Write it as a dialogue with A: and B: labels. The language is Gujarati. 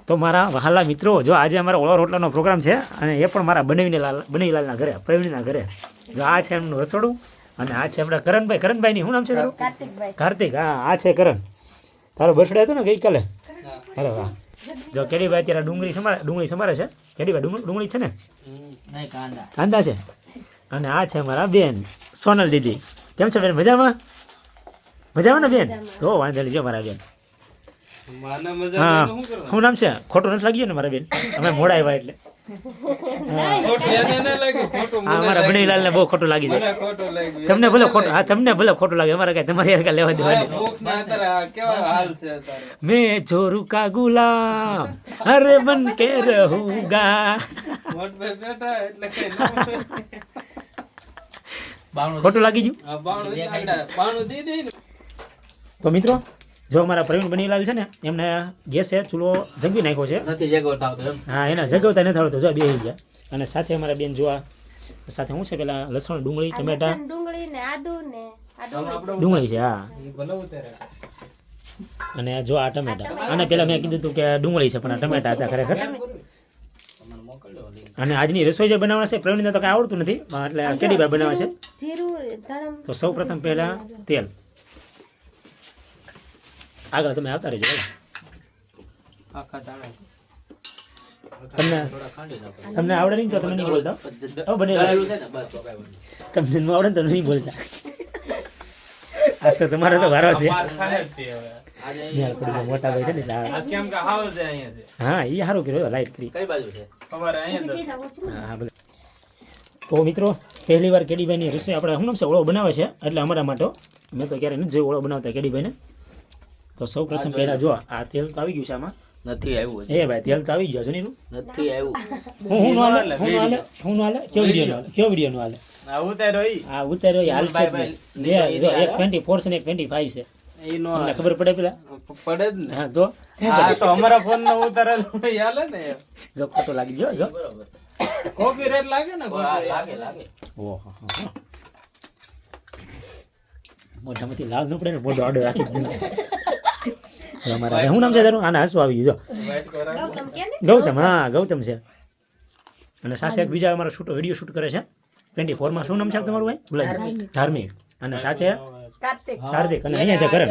A: તો મારા વહાલા મિત્રો, જો આજે અમારા ઓળો રોટલાનો પ્રોગ્રામ છે અને એ પણ મારા બનવીલાલના ઘરે, પ્રવીણના ઘરે. જો આ છે એમનું રસોડું અને આ છે આપણા કરણભાઈ. કરણભાઈની શું નામ છે તારું? કાર્તિક. હા, આ છે કરણ. તારો બર્થડે હતો ને ગઈકાલે? અરે વાહ. જો કેડીભાઈ અત્યારે ડુંગળી સમારે છે. કેડીભાઈ ડુંગળી છે ને? કાંદા છે. અને આ છે મારા બેન સોનલ દીદી. કેમ છે બેન? મજામાં? મજામાં ને બેન? તો વાંધો નહીં. જો મારા બેન. હા, શું નામ છે? ખોટું નથી લાગ્યું ને મારા બેન? અમે મોડા આવ્યા એટલે. હા, મારા બનવીલાલને બહુ ખોટું લાગી જાય. તમને ભલે ખોટું, હા તમને ભલે ખોટું લાગે, અમારે કઈ તમારી યાર લેવા દેવા નહીં. મેં જોરું કા ગુલામ અરે બન કે રહુંગા. ખોટું લાગી ગયું. તો મિત્રો, જો અમારા પ્રવીણ બનવીલાલ છે ને, એમને ગેસે ચૂલો જગવી નાખ્યો છે. હા, એના જગવતા નથી આવડતું. જો બેસી ગયા. અને સાથે અમારા બેન જોવા સાથે શું છે, પેલા લસણ, ડુંગળી, ટમેટા, ડુંગળી છે. હા, અને જો આ ટમેટા. અને પેલા મેં કીધું હતું કે ડુંગળી છે, પણ આ ટમેટા હતા ખરેખર. અને આજની રસોઈ જે બનાવવા છે, પ્રવીણને તો કઈ આવડતું નથી, એટલે કેડીભાઈ બનાવે છે. તો સૌ પ્રથમ પહેલા તેલ. આગળ તમે આવતા રહેજો. તમને આવડે નહીં તો તમે નહીં બોલતા. તમને આવડે તો નહીં બોલતા. આ તો તમારો તો વારો છે. મોટા ભાઈ છે ને. હા, એ સારું કર્યું, લાઈટ કરી. હા, તો મિત્રો, પહેલી વાર કેડીભાઈની રસોઈ આપણે શું નામ છે, ઓળો બનાવે છે. એટલે અમારા માટે મેં તો ક્યારેય નથી જોયું ઓળો બનાવતા કેડીભાઈને. તો સૌ પ્રથમ પહેલા જો આ તેલ તો આવી ગયું છે આમાં. નથી આવ્યું. એ ભાઈ, તેલ તો આવી ગયો છે. નથી આવ્યું. હું નો હાલે કેવો વિડીયો નો હાલે. હા, ઉતાર્યો હાલ છે. એક 24 છે ને એક 25 છે. તમને ખબર પડે પેલા? પડે જ ને. હા, તો અમારા ફોન નો ઉતારેલ હાલે ને. જો ખોટો લાગી ગયો. જો કોપીરાઈટ લાગે ને. લાગે. ઓહો, મોઢામાંથી લાલ ન પડે ને, મોઢો આડો રાખી દીધો. અમારા શું નામ છે તારું? આના હસવું આવી ગયું. ગૌતમ. હા, ગૌતમ છે. અને સાથે એક બીજા અમારો વિડીયો શૂટ કરે છે 24 માં. શું નામ છે તમારું ભાઈ? ધાર્મિક. અને સાથે કાર્તિક. અને અહીંયા છે કરણ.